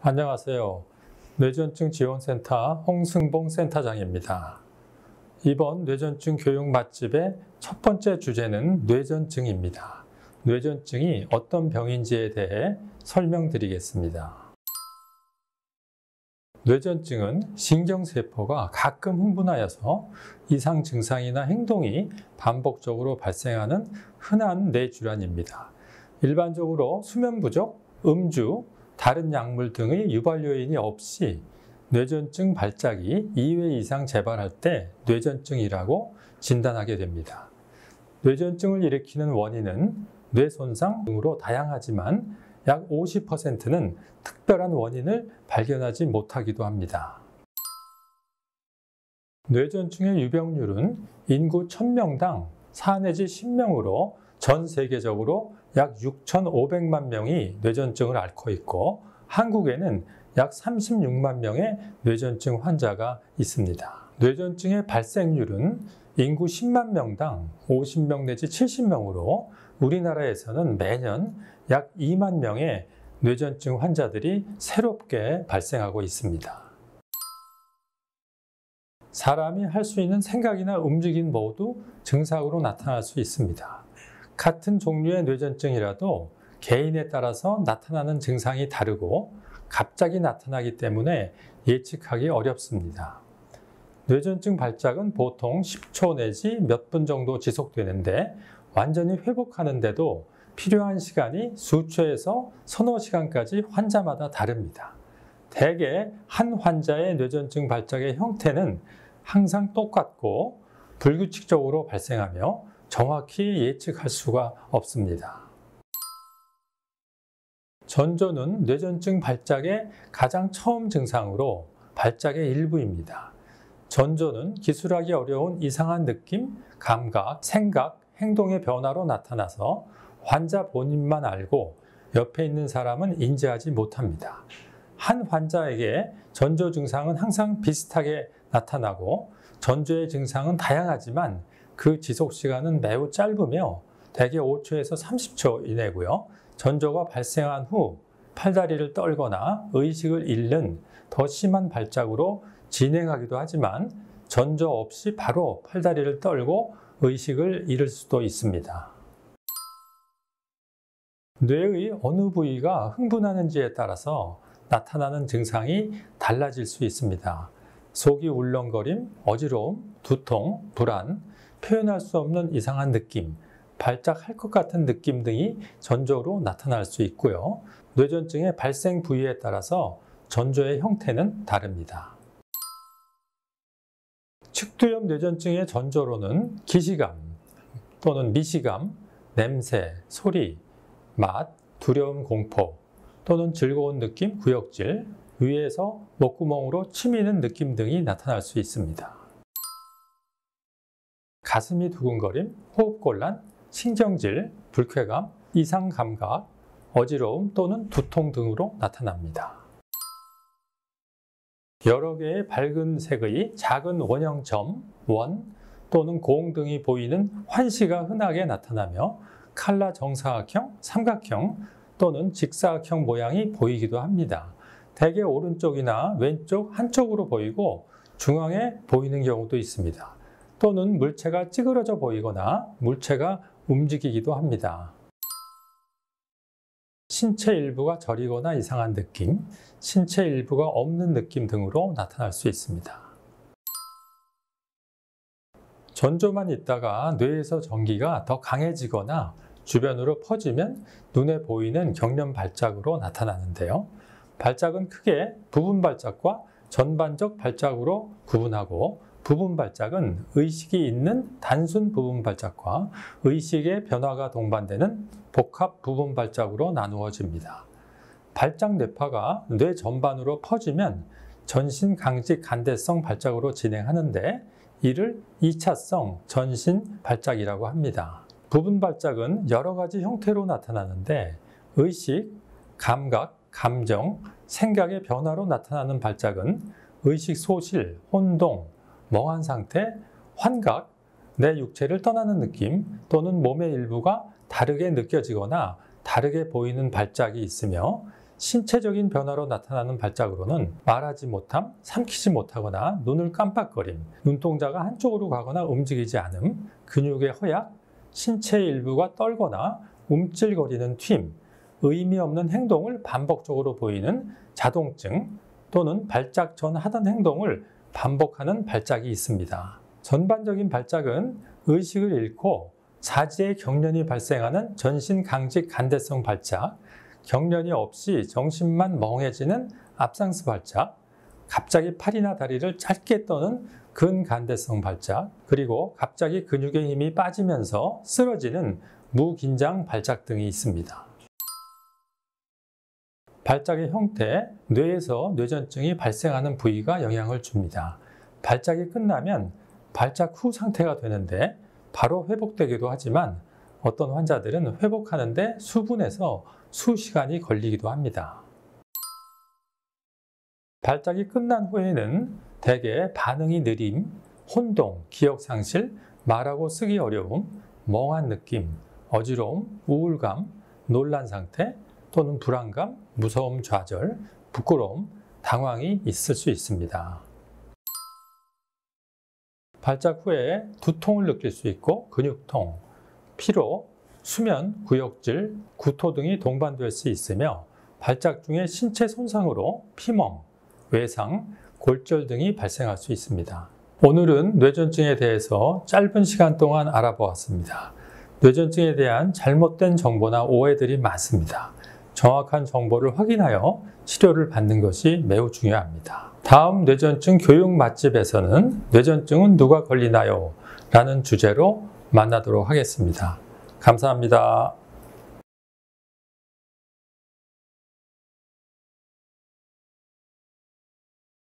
안녕하세요. 뇌전증 지원센터 홍승봉 센터장입니다. 이번 뇌전증 교육 맛집의 첫 번째 주제는 뇌전증입니다. 뇌전증이 어떤 병인지에 대해 설명드리겠습니다. 뇌전증은 신경세포가 가끔 흥분하여서 이상 증상이나 행동이 반복적으로 발생하는 흔한 뇌질환입니다. 일반적으로 수면 부족, 음주, 다른 약물 등의 유발 요인이 없이 뇌전증 발작이 2회 이상 재발할 때 뇌전증이라고 진단하게 됩니다. 뇌전증을 일으키는 원인은 뇌손상 등으로 다양하지만 약 50%는 특별한 원인을 발견하지 못하기도 합니다. 뇌전증의 유병률은 인구 1000명당 4 내지 10명으로 전 세계적으로 약 6,500만 명이 뇌전증을 앓고 있고 한국에는 약 36만 명의 뇌전증 환자가 있습니다. 뇌전증의 발생률은 인구 10만 명당 50명 내지 70명으로 우리나라에서는 매년 약 2만 명의 뇌전증 환자들이 새롭게 발생하고 있습니다. 사람이 할 수 있는 생각이나 움직임 모두 증상으로 나타날 수 있습니다. 같은 종류의 뇌전증이라도 개인에 따라서 나타나는 증상이 다르고 갑자기 나타나기 때문에 예측하기 어렵습니다. 뇌전증 발작은 보통 10초 내지 몇 분 정도 지속되는데 완전히 회복하는데도 필요한 시간이 수초에서 서너 시간까지 환자마다 다릅니다. 대개 한 환자의 뇌전증 발작의 형태는 항상 똑같고 불규칙적으로 발생하며 정확히 예측할 수가 없습니다. 전조는 뇌전증 발작의 가장 처음 증상으로 발작의 일부입니다. 전조는 기술하기 어려운 이상한 느낌, 감각, 생각, 행동의 변화로 나타나서 환자 본인만 알고 옆에 있는 사람은 인지하지 못합니다. 한 환자에게 전조 증상은 항상 비슷하게 나타나고 전조의 증상은 다양하지만 그 지속 시간은 매우 짧으며 대개 5초에서 30초 이내고요. 전조가 발생한 후 팔다리를 떨거나 의식을 잃는 더 심한 발작으로 진행하기도 하지만 전조 없이 바로 팔다리를 떨고 의식을 잃을 수도 있습니다. 뇌의 어느 부위가 흥분하는지에 따라서 나타나는 증상이 달라질 수 있습니다. 속이 울렁거림, 어지러움, 두통, 불안, 표현할 수 없는 이상한 느낌, 발작할 것 같은 느낌 등이 전조로 나타날 수 있고요. 뇌전증의 발생 부위에 따라서 전조의 형태는 다릅니다. 측두엽 뇌전증의 전조로는 기시감 또는 미시감, 냄새, 소리, 맛, 두려움, 공포 또는 즐거운 느낌, 구역질, 위에서 목구멍으로 치미는 느낌 등이 나타날 수 있습니다. 가슴이 두근거림, 호흡곤란, 신경질, 불쾌감, 이상 감각, 어지러움 또는 두통 등으로 나타납니다. 여러 개의 밝은 색의 작은 원형점, 원 또는 공 등이 보이는 환시가 흔하게 나타나며 칼라 정사각형, 삼각형 또는 직사각형 모양이 보이기도 합니다. 대개 오른쪽이나 왼쪽 한쪽으로 보이고 중앙에 보이는 경우도 있습니다. 또는 물체가 찌그러져 보이거나 물체가 움직이기도 합니다. 신체 일부가 저리거나 이상한 느낌, 신체 일부가 없는 느낌 등으로 나타날 수 있습니다. 전조만 있다가 뇌에서 전기가 더 강해지거나 주변으로 퍼지면 눈에 보이는 경련 발작으로 나타나는데요. 발작은 크게 부분 발작과 전반적 발작으로 구분하고 부분 발작은 의식이 있는 단순 부분 발작과 의식의 변화가 동반되는 복합 부분 발작으로 나누어집니다. 발작 뇌파가 뇌 전반으로 퍼지면 전신 강직 간대성 발작으로 진행하는데 이를 2차성 전신 발작이라고 합니다. 부분 발작은 여러 가지 형태로 나타나는데 의식, 감각, 감정, 생각의 변화로 나타나는 발작은 의식 소실, 혼동, 멍한 상태, 환각, 내 육체를 떠나는 느낌 또는 몸의 일부가 다르게 느껴지거나 다르게 보이는 발작이 있으며 신체적인 변화로 나타나는 발작으로는 말하지 못함, 삼키지 못하거나 눈을 깜빡거림, 눈동자가 한쪽으로 가거나 움직이지 않음, 근육의 허약, 신체 일부가 떨거나 움찔거리는 튠, 의미 없는 행동을 반복적으로 보이는 자동증 또는 발작 전 하던 행동을 반복하는 발작이 있습니다. 전반적인 발작은 의식을 잃고 사지에 경련이 발생하는 전신 강직 간대성 발작, 경련이 없이 정신만 멍해지는 압상스 발작, 갑자기 팔이나 다리를 짧게 떠는 근간대성 발작, 그리고 갑자기 근육의 힘이 빠지면서 쓰러지는 무긴장 발작 등이 있습니다. 발작의 형태, 뇌에서 뇌전증이 발생하는 부위가 영향을 줍니다. 발작이 끝나면 발작 후 상태가 되는데 바로 회복되기도 하지만 어떤 환자들은 회복하는데 수분에서 수시간이 걸리기도 합니다. 발작이 끝난 후에는 대개 반응이 느림, 혼동, 기억상실, 말하고 쓰기 어려움, 멍한 느낌, 어지러움, 우울감, 놀란 상태 또는 불안감, 무서움, 좌절, 부끄러움, 당황이 있을 수 있습니다. 발작 후에 두통을 느낄 수 있고 근육통, 피로, 수면, 구역질, 구토 등이 동반될 수 있으며 발작 중에 신체 손상으로 피멍, 외상, 골절 등이 발생할 수 있습니다. 오늘은 뇌전증에 대해서 짧은 시간 동안 알아보았습니다. 뇌전증에 대한 잘못된 정보나 오해들이 많습니다. 정확한 정보를 확인하여 치료를 받는 것이 매우 중요합니다. 다음 뇌전증 교육 맛집에서는 뇌전증은 누가 걸리나요? 라는 주제로 만나도록 하겠습니다. 감사합니다.